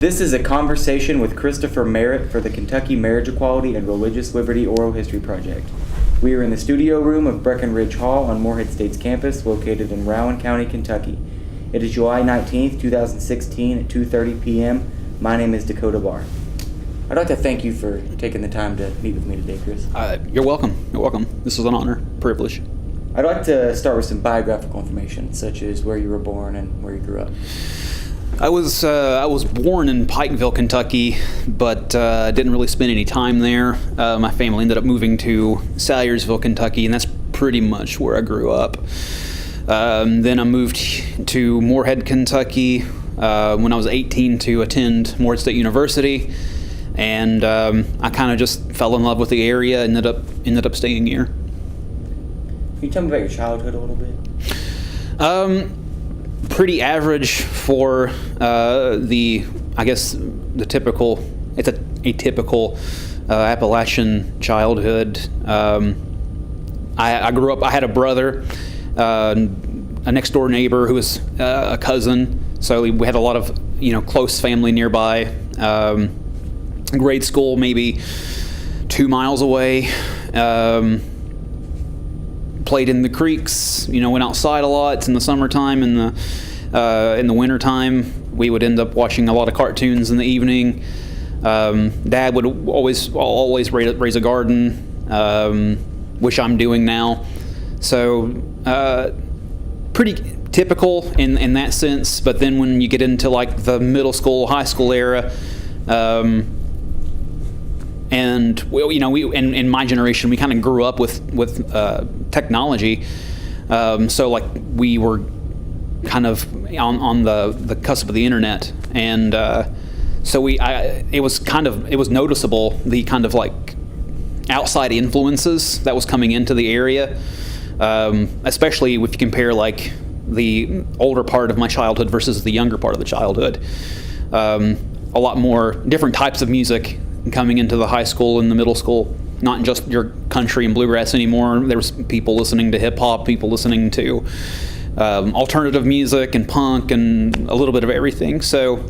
This is a conversation with Christopher Merritt for the Kentucky Marriage Equality and Religious Liberty Oral History Project. We are in the studio room of Breckenridge Hall on Morehead State's campus, located in Rowan County, Kentucky. It is July 19th, 2016 at 2:30 p.m. My name is Dakota Barr. I'd like to thank you for taking the time to meet with me today, Chris. You're welcome. You're welcome. This was an honor, privilege. I'd like to start with some biographical information, such as where you were born and where you grew up. I was born in Pikeville, Kentucky, but didn't really spend any time there. My family ended up moving to Salyersville, Kentucky, and that's pretty much where I grew up. Then I moved to Morehead, Kentucky when I was 18 to attend Morehead State University, and I kind of just fell in love with the area. Ended up staying here. Can you tell me about your childhood a little bit? Pretty average for the typical. It's a typical Appalachian childhood. I grew up. I had a brother, a next door neighbor who was a cousin. So we had a lot of close family nearby. Grade school maybe 2 miles away. Played in the creeks, went outside a lot in the summertime. In the wintertime, we would end up watching a lot of cartoons in the evening. Dad would always raise a garden, which I'm doing now. So pretty typical in that sense. But then when you get into like the middle school, high school era, and we in my generation, we kind of grew up with technology, so like we were kind of on the cusp of the internet, and so it was noticeable, the kind of like outside influences that was coming into the area, especially if you compare like the older part of my childhood versus the younger part of the childhood. A lot more different types of music coming into the high school and the middle school, not just your country and bluegrass anymore. There was people listening to hip hop, people listening to alternative music and punk and a little bit of everything. So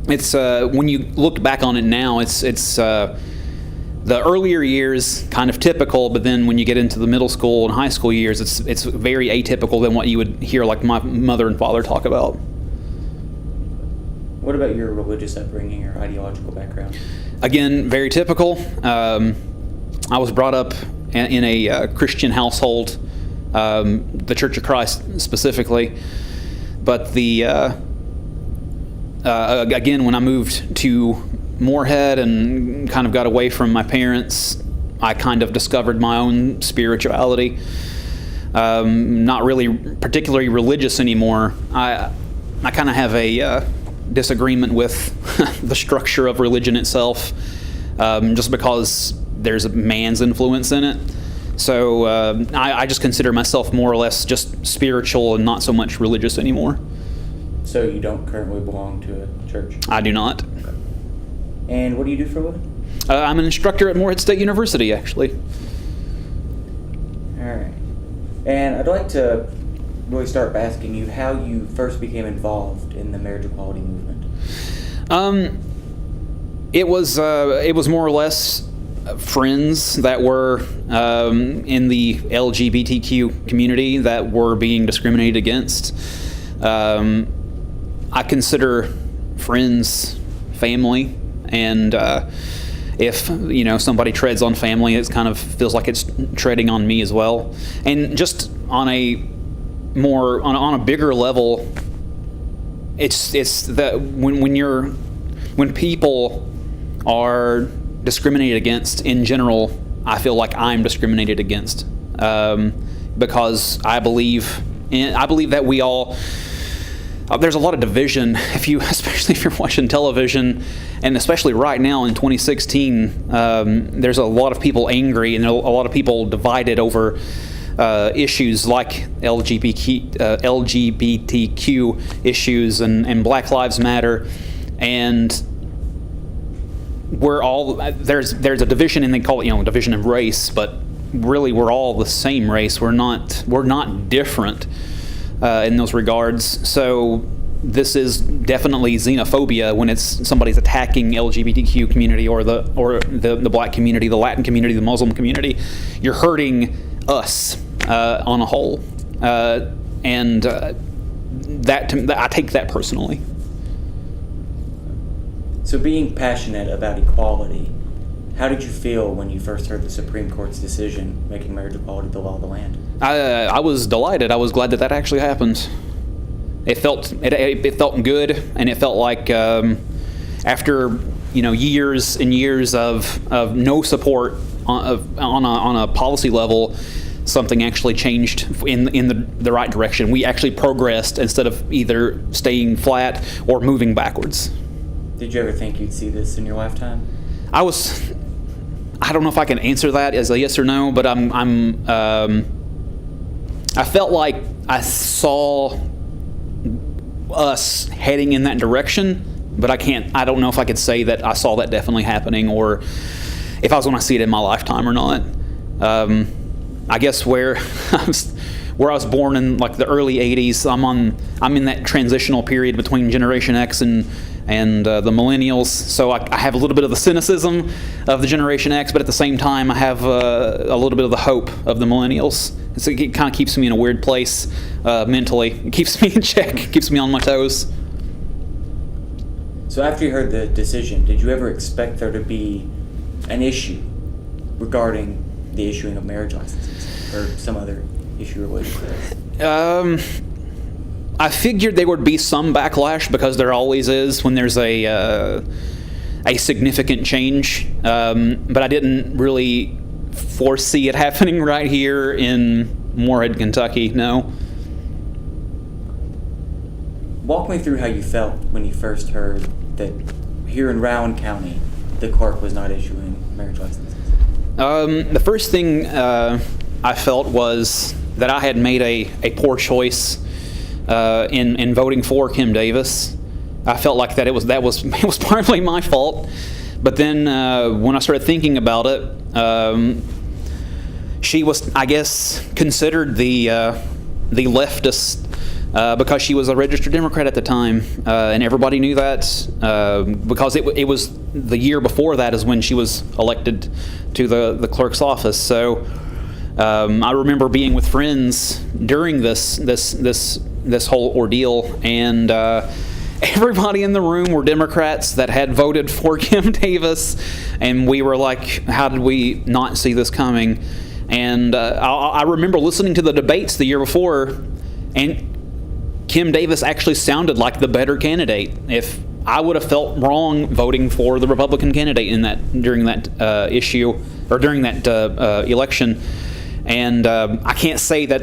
it's when you look back on it now, it's the earlier years kind of typical, but then when you get into the middle school and high school years, it's very atypical than what you would hear like my mother and father talk about. What about your religious upbringing or ideological background? Again, very typical. I was brought up in a Christian household, the Church of Christ specifically. But again, when I moved to Morehead and kind of got away from my parents, I kind of discovered my own spirituality. Not really particularly religious anymore. I kind of have a disagreement with the structure of religion itself, just because there's a man's influence in it. So I just consider myself more or less just spiritual and not so much religious anymore. So you don't currently belong to a church? I do not. Okay. And what do you do for a living? I'm an instructor at Morehead State University, actually. All right. And I'd like to really start by asking you how you first became involved in the marriage equality movement. It was more or less friends that were in the LGBTQ community that were being discriminated against. I consider friends family, and if somebody treads on family, it kind of feels like it's treading on me as well. And just on a bigger level, it's that when people are discriminated against in general, I feel like I'm discriminated against, because I believe that we all. There's a lot of division, especially if you're watching television, and especially right now in 2016. There's a lot of people angry, and a lot of people divided over issues like LGBTQ issues and Black Lives Matter, and we're all there's a division, and they call it division of race, but really we're all the same race. We're not different in those regards. So this is definitely xenophobia when it's somebody's attacking LGBTQ community or the black community, the Latin community, the Muslim community. You're hurting us on a whole, and I take that personally. So being passionate about equality, how did you feel when you first heard the Supreme Court's decision making marriage equality the law of the land? I was delighted. I was glad that actually happened. It felt good, and it felt like after years and years of no support on a policy level, something actually changed in the right direction. We actually progressed instead of either staying flat or moving backwards. Did you ever think you'd see this in your lifetime? I don't know if I can answer that as a yes or no, but I felt like I saw us heading in that direction, but I don't know if I could say that I saw that definitely happening, or if I was going to see it in my lifetime or not. I guess where I was born in like the early 80s, I'm in that transitional period between Generation X and the millennials, so I have a little bit of the cynicism of the Generation X, but at the same time I have a little bit of the hope of the millennials. So it kind of keeps me in a weird place mentally. It keeps me in check, keeps me on my toes. So after you heard the decision, did you ever expect there to be an issue regarding the issuing of marriage licenses or some other issue related to this? I figured there would be some backlash, because there always is when there's a significant change, but I didn't really foresee it happening right here in Morehead, Kentucky. No. Walk me through how you felt when you first heard that here in Rowan County the clerk was not issuing marriage licenses. The first thing I felt was that I had made a poor choice in voting for Kim Davis. I felt like that it was partly my fault, but then when I started thinking about it, she was, I guess, considered the leftist because she was a registered Democrat at the time, and everybody knew that because it was the year before that is when she was elected to the clerk's office. So I remember being with friends during this whole ordeal, and everybody in the room were Democrats that had voted for Kim Davis, and we were like, how did we not see this coming? And I remember listening to the debates the year before, and Kim Davis actually sounded like the better candidate. If I would have felt wrong voting for the Republican candidate during that issue, or during that election. And I can't say that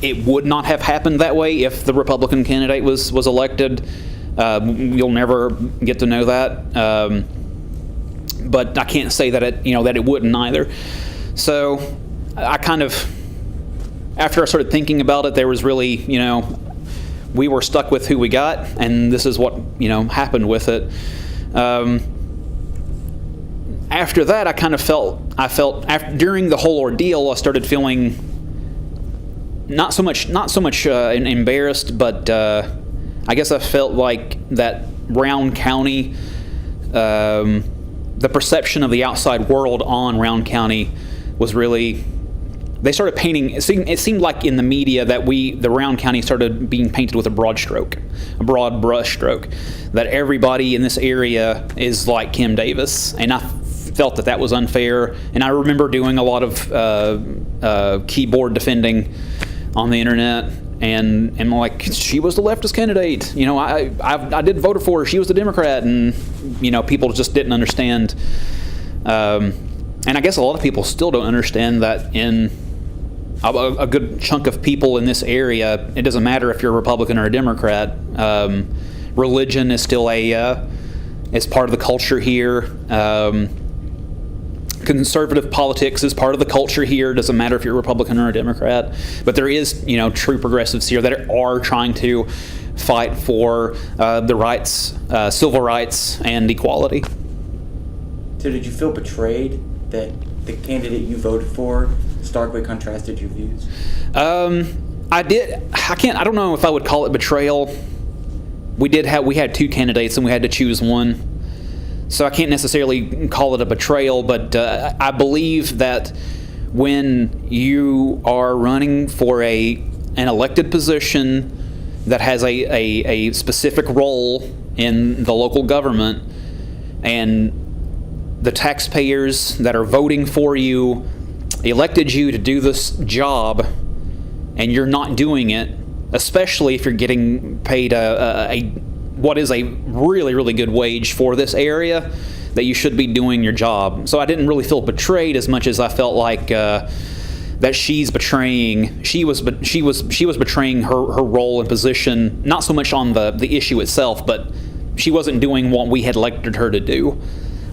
it would not have happened that way if the Republican candidate was elected. You'll never get to know that. But I can't say that it wouldn't either. So I kind of, after I started thinking about it, there was really, we were stuck with who we got, and this is what, happened with it. After that, I kind of felt during the whole ordeal, I started feeling not so much embarrassed, but I guess I felt like that Rowan County, the perception of the outside world on Rowan County was really, they started painting, it seemed like in the media that the Rowan County started being painted with a broad brush stroke, that everybody in this area is like Kim Davis, and I felt that was unfair. And I remember doing a lot of keyboard defending on the internet, and like, she was the leftist candidate, I did vote for her, she was the Democrat, and people just didn't understand. And I guess a lot of people still don't understand that in a good chunk of people in this area, it doesn't matter if you're a Republican or a Democrat. Religion is still is part of the culture here. Conservative politics is part of the culture here. It doesn't matter if you're a Republican or a Democrat. But there is, true progressives here that are trying to fight for the rights, civil rights, and equality. So did you feel betrayed that the candidate you voted for starkly contrasted your views? I did. I don't know if I would call it betrayal. we had two candidates and we had to choose one. So I can't necessarily call it a betrayal, but I believe that when you are running for an elected position that has a specific role in the local government, and the taxpayers that are voting for you elected you to do this job, and you're not doing it, especially if you're getting paid what is a really, really good wage for this area, that you should be doing your job. So I didn't really feel betrayed as much as I felt like that she was betraying her role and position, not so much on the issue itself, but she wasn't doing what we had elected her to do.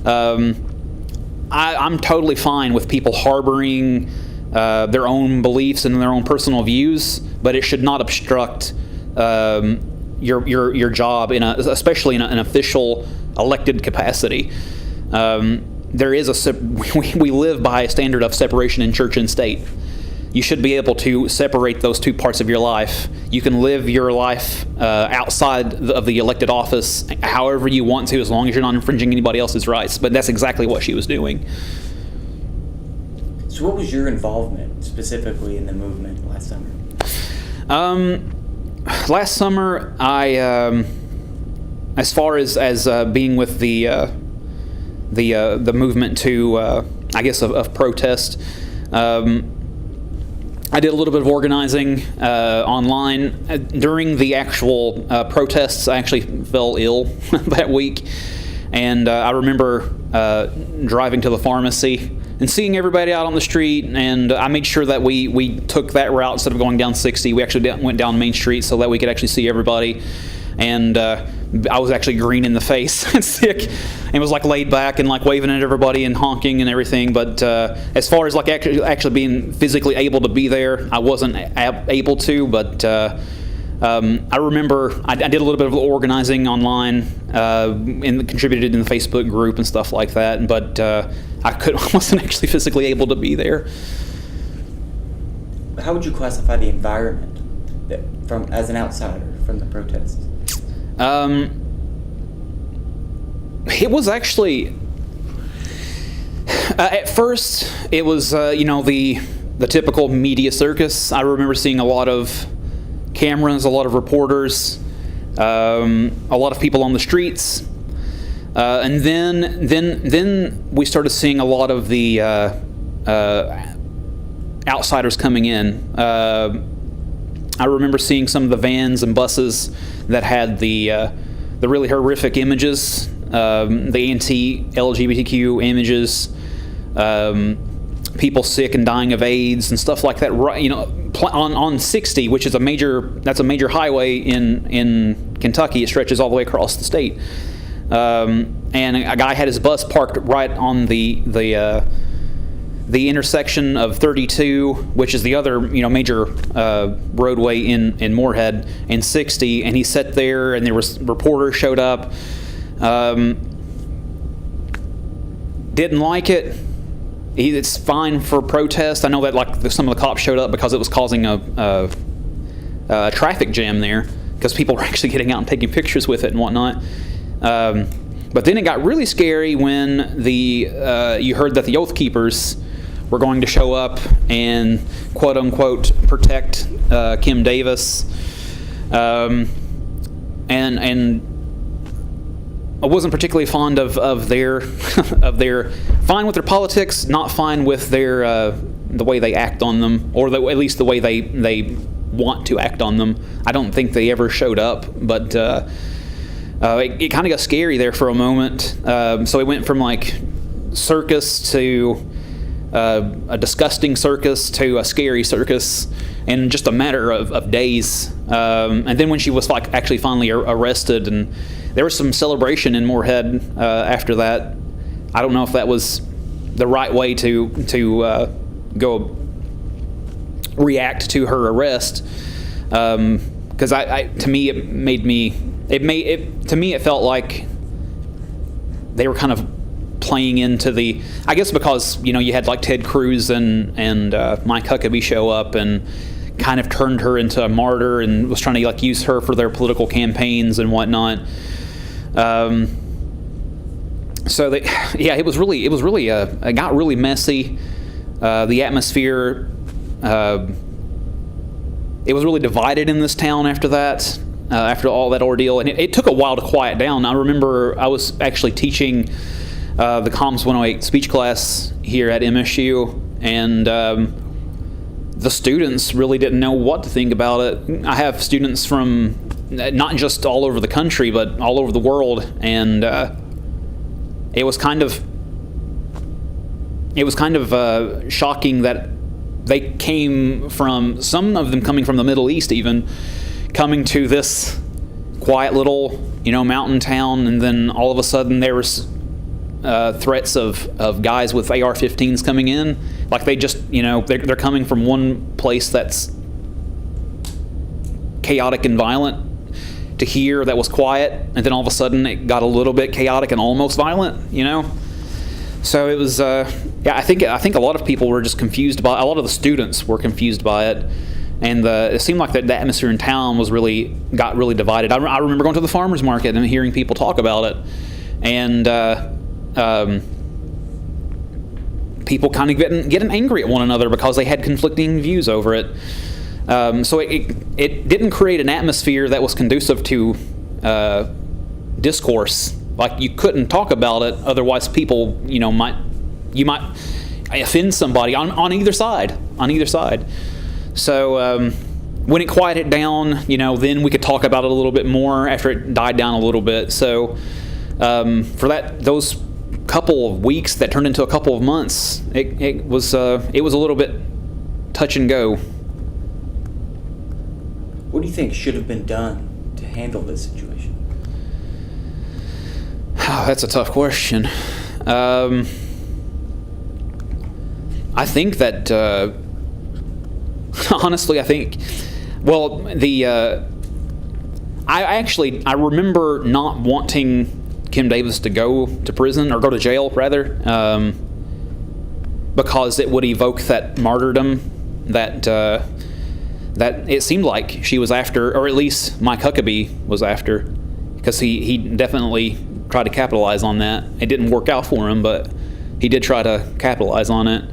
I'm totally fine with people harboring their own beliefs and their own personal views, but it should not obstruct your job, especially in an official elected capacity. We live by a standard of separation in church and state. You should be able to separate those two parts of your life. You can live your life outside of the elected office however you want to, as long as you're not infringing anybody else's rights. But that's exactly what she was doing. So what was your involvement specifically in the movement last summer? Last summer, I, as far as being with the movement to, I guess, of protest, I did a little bit of organizing online. During the actual protests, I actually fell ill that week, and I remember driving to the pharmacy and seeing everybody out on the street, and I made sure that we took that route instead of going down 60. We actually went down Main Street so that we could actually see everybody, and I was actually green in the face and sick, and was like laid back and like waving at everybody and honking and everything. But as far as like actually being physically able to be there, I wasn't able to. But I remember I did a little bit of organizing online and contributed in the Facebook group and stuff like that. But I wasn't actually physically able to be there. How would you classify the environment as an outsider from the protests? It was actually at first it was the typical media circus. I remember seeing a lot of cameras, a lot of reporters, a lot of people on the streets, and then we started seeing a lot of the outsiders coming in. I remember seeing some of the vans and buses that had the really horrific images, the anti-LGBTQ images, people sick and dying of AIDS and stuff like that. On 60, which is a major highway in Kentucky. It stretches all the way across the state, and a guy had his bus parked right on the intersection of 32, which is the other major roadway in Morehead, and 60, and he sat there, and there was reporters showed up. Didn't like it. It's fine for protest. I know that some of the cops showed up because it was causing a traffic jam there, because people were actually getting out and taking pictures with it and whatnot. But then it got really scary when you heard that the Oath Keepers were going to show up and quote unquote protect Kim Davis, and I wasn't particularly fond of their fine with their politics, not fine with their the way they act on them, or at least the way they want to act on them. I don't think they ever showed up, but it kind of got scary there for a moment. So it went from like circus to a disgusting circus to a scary circus in just a matter of days. And then when she was actually finally arrested, and there was some celebration in Morehead after that. I don't know if that was the right way to go react to her arrest, because to me it felt like they were kind of playing into the, I guess because you had like Ted Cruz and Mike Huckabee show up and kind of turned her into a martyr and was trying to like use her for their political campaigns and whatnot. So it was really it got really messy. The atmosphere, it was really divided in this town after that. After all that ordeal, and it took a while to quiet down. I remember I was actually teaching the Comms 108 speech class here at MSU, and the students really didn't know what to think about it. I have students from not just all over the country, but all over the world, and it was kind of shocking that they came from, some of them coming from the Middle East even, coming to this quiet little, mountain town, and then all of a sudden there was threats of guys with AR-15s coming in. Like they just, they're coming from one place that's chaotic and violent to here that was quiet, and then all of a sudden it got a little bit chaotic and almost violent, So it was, I think a lot of people were just confused by, a lot of the students were confused by it. And it seemed like the atmosphere in town got really divided. I remember going to the farmer's market and hearing people talk about it, and people kind of getting angry at one another because they had conflicting views over it. So it didn't create an atmosphere that was conducive to discourse. Like you couldn't talk about it, otherwise people might offend somebody on either side. So when it quieted down, then we could talk about it a little bit more after it died down a little bit. So for those couple of weeks that turned into a couple of months, it was a little bit touch and go. What do you think should have been done to handle this situation? Oh, that's a tough question. I think that. Honestly, I remember not wanting Kim Davis to go to prison, or go to jail rather, because it would evoke that martyrdom that it seemed like she was after, or at least Mike Huckabee was after, because he definitely tried to capitalize on that. It didn't work out for him, but he did try to capitalize on it.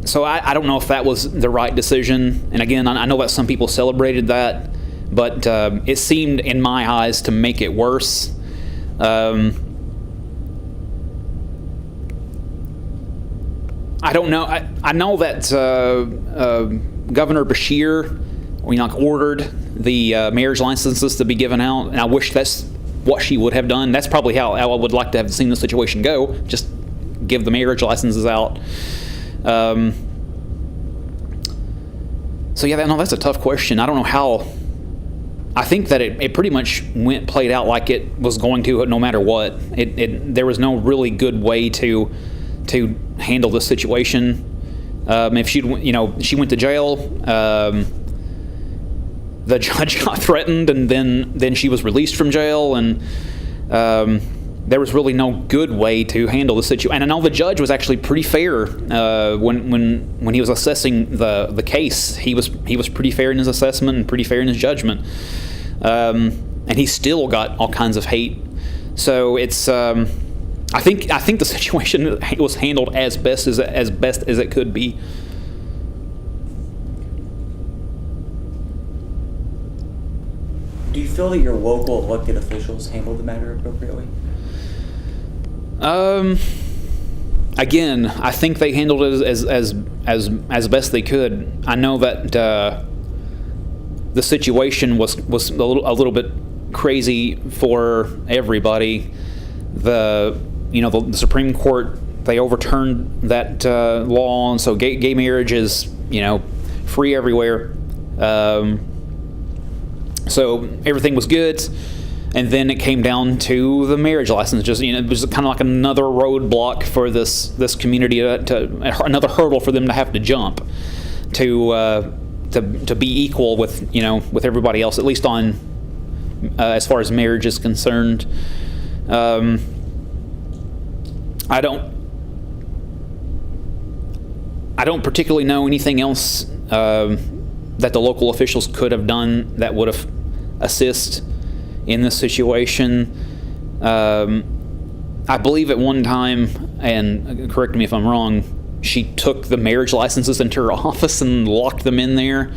So I don't know if that was the right decision. And again, I know that some people celebrated that, but it seemed in my eyes to make it worse. I don't know. I know that Governor Beshear, ordered the marriage licenses to be given out, and I wish that's what she would have done. That's probably how I would like to have seen the situation go. Just give the marriage licenses out. So yeah, that's a tough question. I don't know how. I think that it pretty much played out like it was going to, no matter what. There was no really good way to handle this situation. If she went to jail, the judge got threatened, and then she was released from jail, and there was really no good way to handle the situation. And I know the judge was actually pretty fair when he was assessing the case. He was pretty fair in his assessment and pretty fair in his judgment. And he still got all kinds of hate. So it's I think the situation was handled as best as it could be. Do you feel that your local elected officials handled the matter appropriately? Again, I think they handled it as best they could. I know that the situation was a little bit crazy for everybody. The Supreme Court, they overturned that law, and so gay marriage is free everywhere. So everything was good. And then it came down to the marriage license. Just it was kind of like another roadblock for this community to another hurdle for them to have to jump to be equal with with everybody else, at least on as far as marriage is concerned. I I don't particularly know anything else that the local officials could have done that would have assist in this situation. I believe at one time, and correct me if I'm wrong, she took the marriage licenses into her office and locked them in there,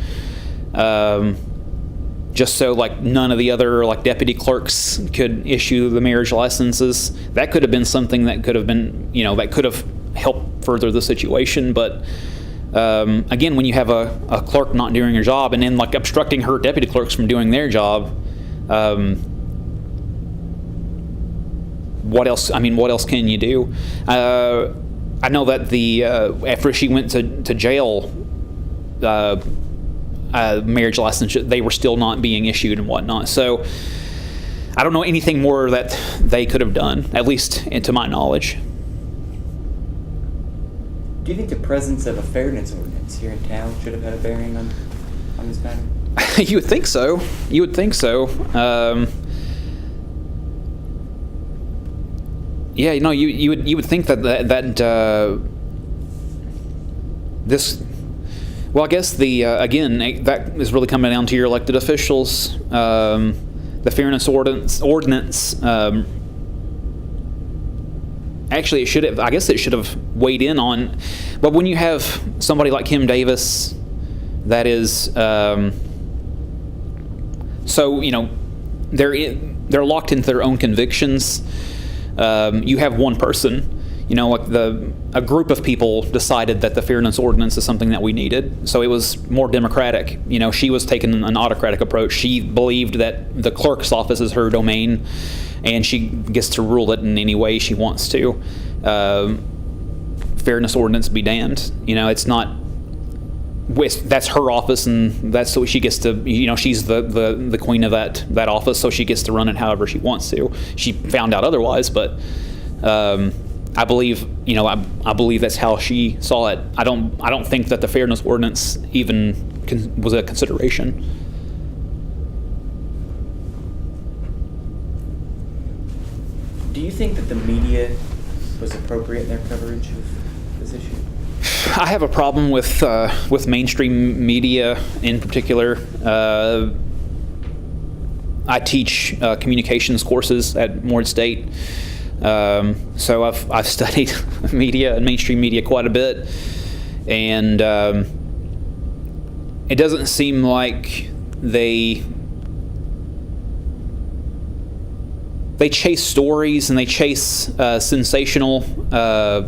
just so like none of the other like deputy clerks could issue the marriage licenses. That could have been something that could have been, that could have helped further the situation. But again, when you have a clerk not doing her job and then like obstructing her deputy clerks from doing their job, what else? I mean, what else can you do? I know that after she went to jail, marriage license, they were still not being issued and whatnot. So I don't know anything more that they could have done, at least to my knowledge. Do you think the presence of a fairness ordinance here in town should have had a bearing on this matter? You would think so. You would think so. Yeah, you would think that this. Well, I guess again that is really coming down to your elected officials. The fairness ordinance. Actually, it should have. I guess it should have weighed in on. But when you have somebody like Kim Davis, that is, so they're locked into their own convictions. You have one person. Like a group of people decided that the fairness ordinance is something that we needed, so it was more democratic. She was taking an autocratic approach. She believed that the clerk's office is her domain, and she gets to rule it in any way she wants to. Fairness ordinance be damned. It's not. That's her office, and that's what she gets to. She's the queen of that office, so she gets to run it however she wants to. She found out otherwise, but. I believe, I believe that's how she saw it. I don't think that the fairness ordinance even was a consideration. Do you think that the media was appropriate in their coverage of this issue? I have a problem with mainstream media in particular. I teach communications courses at Morehead State. So I've studied media and mainstream media quite a bit, and it doesn't seem like they chase stories, and they chase sensational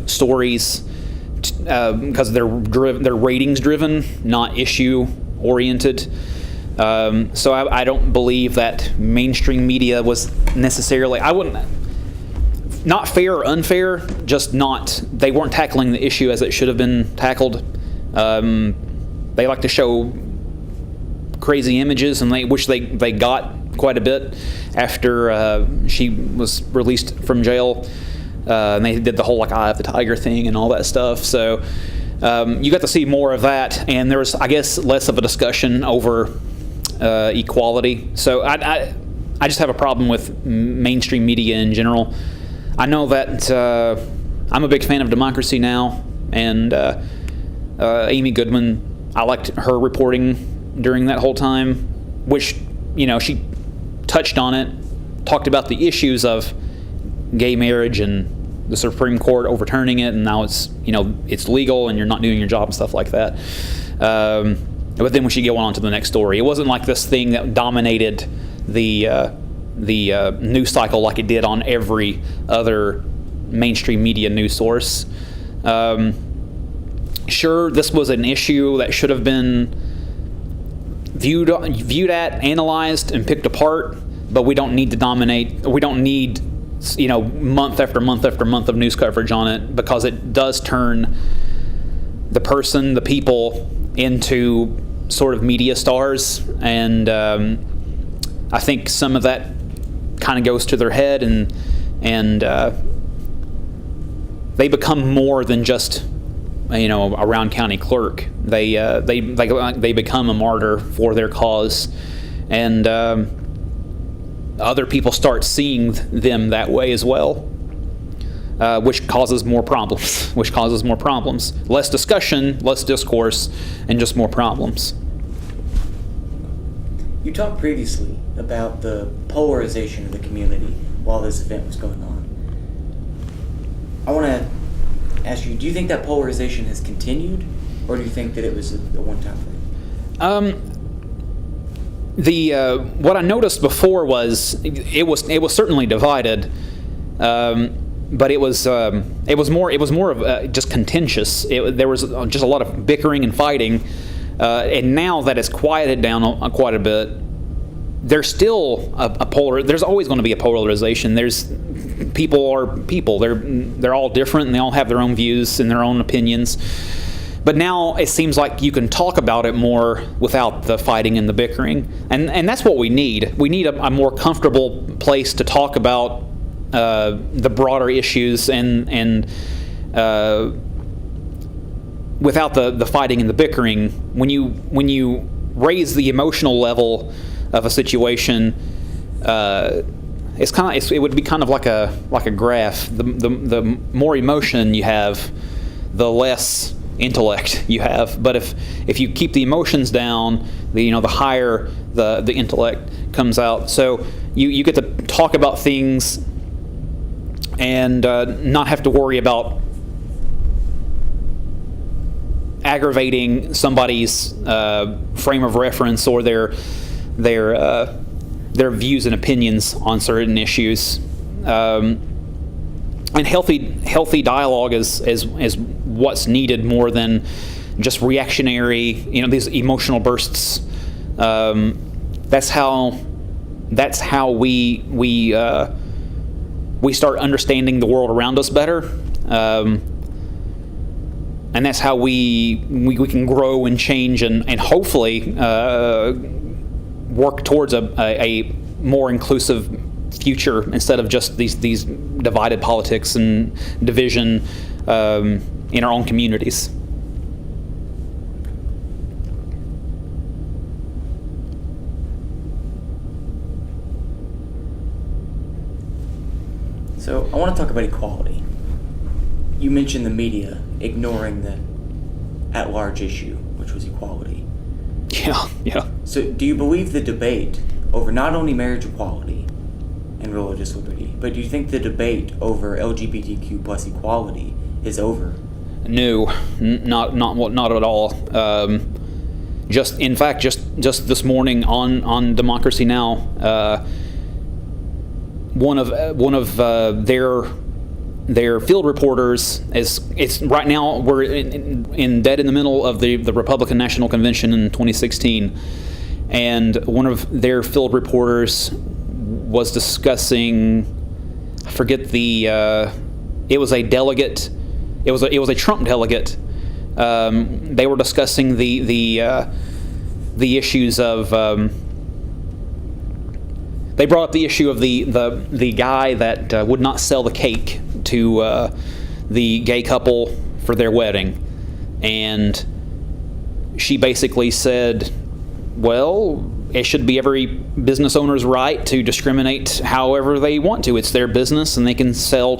stories because they're ratings driven, not issue oriented. So I don't believe that mainstream media was necessarily. I wouldn't. Not fair or unfair, just not. They weren't tackling the issue as it should have been tackled. They like to show crazy images, and they wish they got quite a bit after she was released from jail. And they did the whole Eye of the Tiger thing and all that stuff. So you got to see more of that, and there was, I guess, less of a discussion over equality. So I just have a problem with mainstream media in general. I know that I'm a big fan of Democracy Now! And Amy Goodman, I liked her reporting during that whole time, which, she touched on it, talked about the issues of gay marriage and the Supreme Court overturning it, and now it's legal and you're not doing your job and stuff like that. But then when she go on to the next story, it wasn't like this thing that dominated the news cycle like it did on every other mainstream media news source. Sure, this was an issue that should have been viewed at, analyzed, and picked apart, but we don't need to dominate. We don't need month after month after month of news coverage on it, because it does turn the person, the people, into sort of media stars, and I think some of that kind of goes to their head, and they become more than just a round county clerk. They become a martyr for their cause, and other people start seeing them that way as well. which causes more problems. Less discussion, less discourse, and just more problems. You talked previously about the polarization of the community while this event was going on. I want to ask you, do you think that polarization has continued, or do you think that it was a one-time thing? What I noticed before was it was certainly divided, but it was more of just contentious. There was just a lot of bickering and fighting, and now that it's quieted down quite a bit, there's still there's always going to be a polarization. People are people. They're all different, and they all have their own views and their own opinions. But now it seems like you can talk about it more without the fighting and the bickering, and that's what we need. We need a more comfortable place to talk about the broader issues and without the fighting and the bickering. When you raise the emotional level of a situation, it would be kind of like a graph. The more emotion you have, the less intellect you have. But if you keep the emotions down, the higher the intellect comes out. So you get to talk about things and not have to worry about aggravating somebody's frame of reference or their views and opinions on certain issues. And healthy dialogue is what's needed more than just reactionary, these emotional bursts. That's how we start understanding the world around us better, and that's how we can grow and change and hopefully work towards a more inclusive future instead of just these divided politics and division in our own communities. So I want to talk about equality. You mentioned the media ignoring the at-large issue, which was equality. Yeah. So do you believe the debate over not only marriage equality and religious liberty, but do you think the debate over LGBTQ plus equality is over? No, not at all. Just this morning on Democracy Now, one of their field reporters it's right now we're dead in the middle of the Republican National Convention in 2016, and one of their field reporters was discussing, I forget it was a delegate, it was a Trump delegate. They were discussing the issues of. They brought up the issue of the guy that would not sell the cake to the gay couple for their wedding, and she basically said, well, it should be every business owner's right to discriminate however they want to. It's their business, and they can sell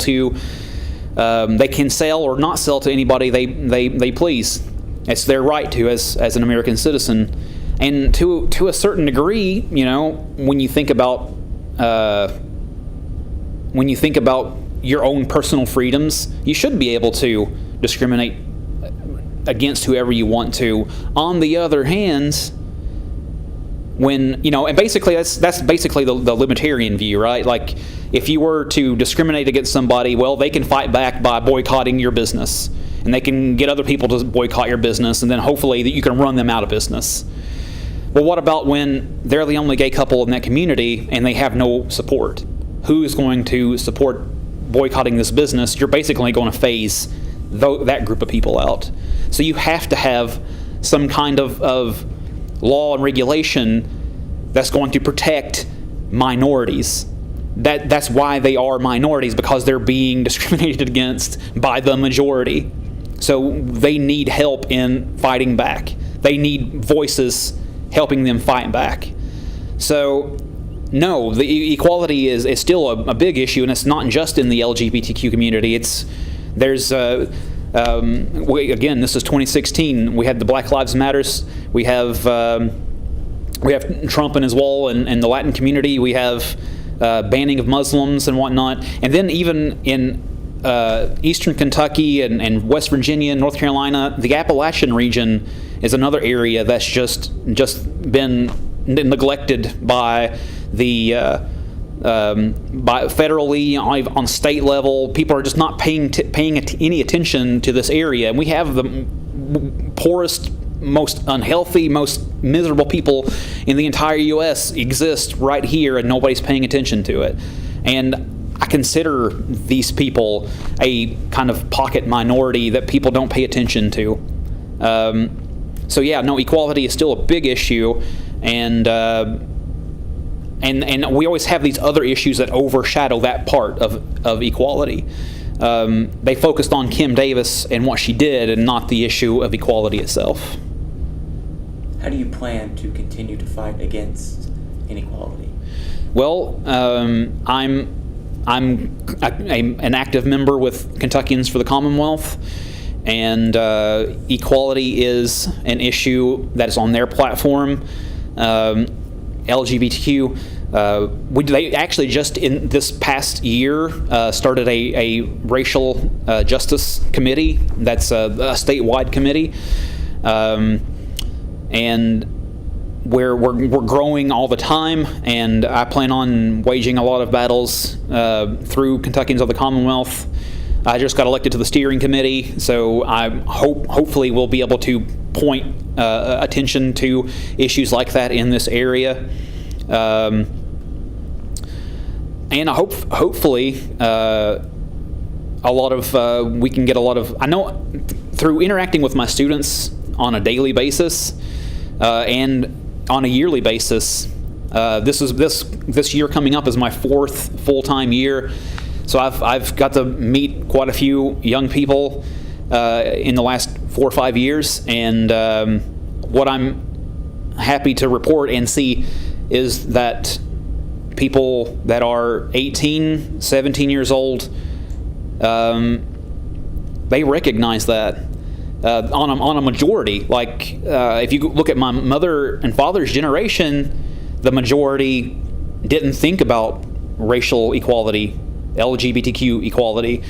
or not sell to anybody they please. It's their right to as an American citizen. And to a certain degree, when you think about your own personal freedoms, you should be able to discriminate against whoever you want to. On the other hand, and basically that's basically the libertarian view, right? Like, if you were to discriminate against somebody, well, they can fight back by boycotting your business, and they can get other people to boycott your business, and then hopefully that you can run them out of business. Well, what about when they're the only gay couple in that community and they have no support? Who is going to support boycotting this business? You're basically going to phase that group of people out. So you have to have some kind of law and regulation that's going to protect minorities. That's why they are minorities, because they're being discriminated against by the majority. So they need help in fighting back. They need voices helping them fight back. So No, the equality is still a big issue, and it's not just in the LGBTQ community. Again, this is 2016. We had the Black Lives Matters. We have Trump and his wall, and the Latin community. We have banning of Muslims and whatnot. And then even in Eastern Kentucky and West Virginia, North Carolina, the Appalachian region is another area that's just been neglected by the by federally, on state level. People are just not paying any attention to this area, and we have the poorest, most unhealthy, most miserable people in the entire U.S. exist right here, and nobody's paying attention to it. And I consider these people a kind of pocket minority that people don't pay attention to. So yeah, no, equality is still a big issue, and we always have these other issues that overshadow that part of equality. They focused on Kim Davis and what she did, and not the issue of equality itself. How do you plan to continue to fight against inequality? Well, I'm an active member with Kentuckians for the Commonwealth, and equality is an issue that is on their platform. LGBTQ. They actually just in this past year started a racial justice committee. That's a statewide committee, and we're growing all the time. And I plan on waging a lot of battles through Kentuckians of the Commonwealth. I just got elected to the steering committee, so I hopefully will be able to point attention to issues like that in this area, and hopefully a lot of we can get a lot of. I know through interacting with my students on a daily basis and on a yearly basis. This year coming up is my 4th full-time year. So I've got to meet quite a few young people in the last 4 or 5 years, and what I'm happy to report and see is that people that are 18, 17 years old, they recognize that on a majority. Like if you look at my mother and father's generation, the majority didn't think about racial equality, LGBTQ equality.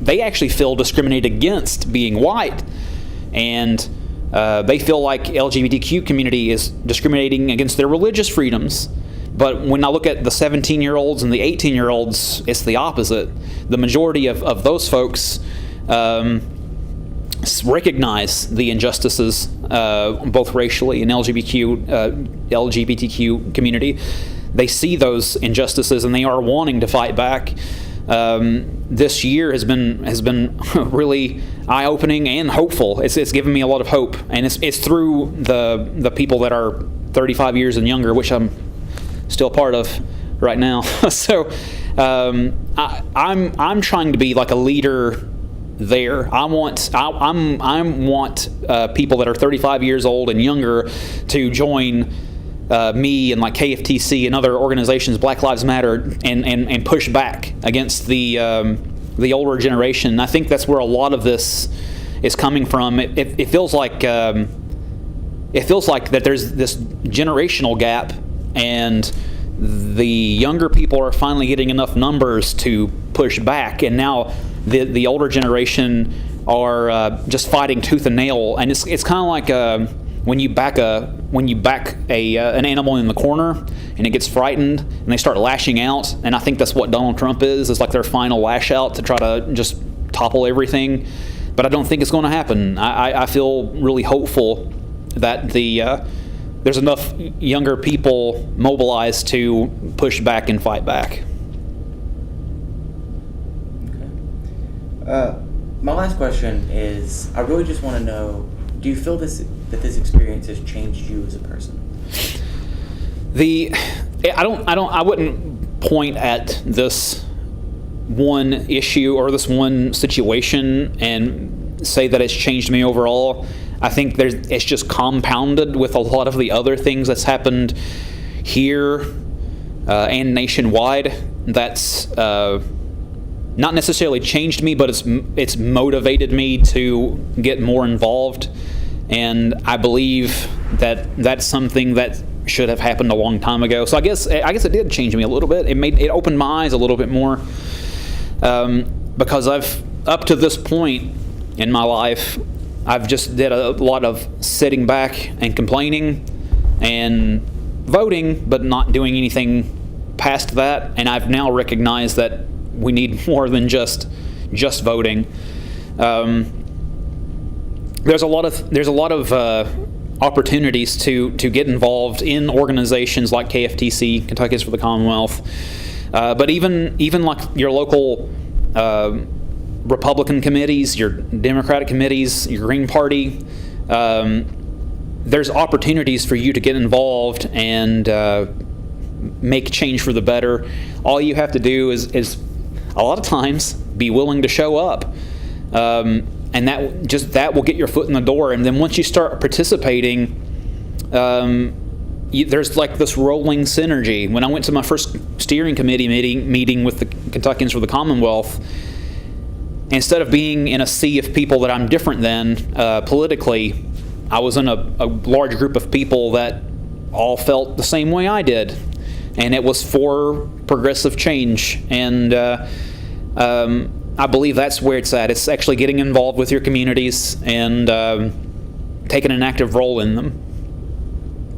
They actually feel discriminated against being white, and they feel like LGBTQ community is discriminating against their religious freedoms. But when I look at the 17-year-olds and the 18-year-olds, it's the opposite. The majority of those folks recognize the injustices, both racially and LGBTQ community. They see those injustices and they are wanting to fight back. This year has been really eye-opening and hopeful. It's given me a lot of hope, and it's through the people that are 35 years and younger, which I'm still part of right now. So I'm trying to be like a leader there. I want people that are 35 years old and younger to join me and like KFTC and other organizations, Black Lives Matter, and push back against the older generation. I think that's where a lot of this is coming from. It feels like that there's this generational gap, and the younger people are finally getting enough numbers to push back, and now the older generation are just fighting tooth and nail. And it's kind of like when you back an animal in the corner and it gets frightened and they start lashing out. And I think that's what Donald Trump is. It's like their final lash out to try to just topple everything. But I don't think it's going to happen. I feel really hopeful that there's enough younger people mobilized to push back and fight back. Okay. My last question is, I really just want to know, do you feel that this experience has changed you as a person? I wouldn't point at this one issue or this one situation and say that it's changed me overall. I think it's just compounded with a lot of the other things that's happened here and nationwide. That's not necessarily changed me, but it's motivated me to get more involved. And I believe that that's something that should have happened a long time ago. So I guess it did change me a little bit. It opened my eyes a little bit more, because up to this point in my life, I've just did a lot of sitting back and complaining and voting, but not doing anything past that. And I've now recognized that we need more than just voting. There's a lot of opportunities to get involved in organizations like KFTC, Kentuckians for the Commonwealth, but even like your local Republican committees, your Democratic committees, your Green Party. There's opportunities for you to get involved and make change for the better. All you have to do is a lot of times be willing to show up. And that will get your foot in the door. And then once you start participating, there's like this rolling synergy. When I went to my first steering committee meeting with the Kentuckians for the Commonwealth, instead of being in a sea of people that I'm different than politically, I was in a large group of people that all felt the same way I did. And it was for progressive change. And I believe that's where it's at. It's actually getting involved with your communities and taking an active role in them.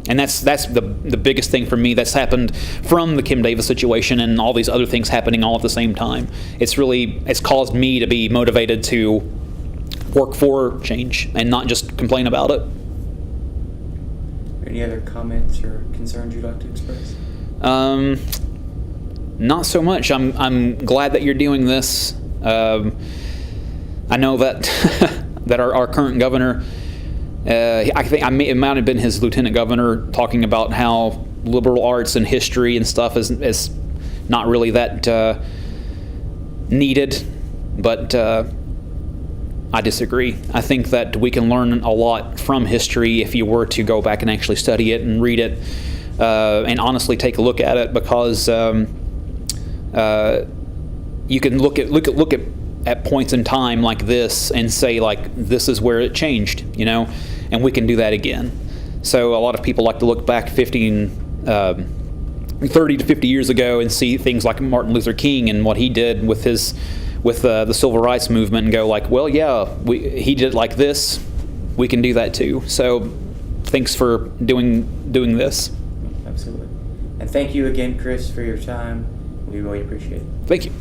And that's the biggest thing for me that's happened from the Kim Davis situation and all these other things happening all at the same time. It's caused me to be motivated to work for change and not just complain about it. Any other comments or concerns you'd like to express? Not so much. I'm glad that you're doing this. I know that that our current governor, I think it might have been his lieutenant governor, talking about how liberal arts and history and stuff is not really that needed, but I disagree. I think that we can learn a lot from history if you were to go back and actually study it and read it, and honestly take a look at it, because you can look at points in time like this and say, like, this is where it changed, and we can do that again. So a lot of people like to look back 30 to 50 years ago and see things like Martin Luther King and what he did with the civil rights movement and go like, well, yeah, he did it like this, we can do that too. So thanks for doing this. Absolutely. And thank you again, Chris, for your time. We really appreciate it. Thank you.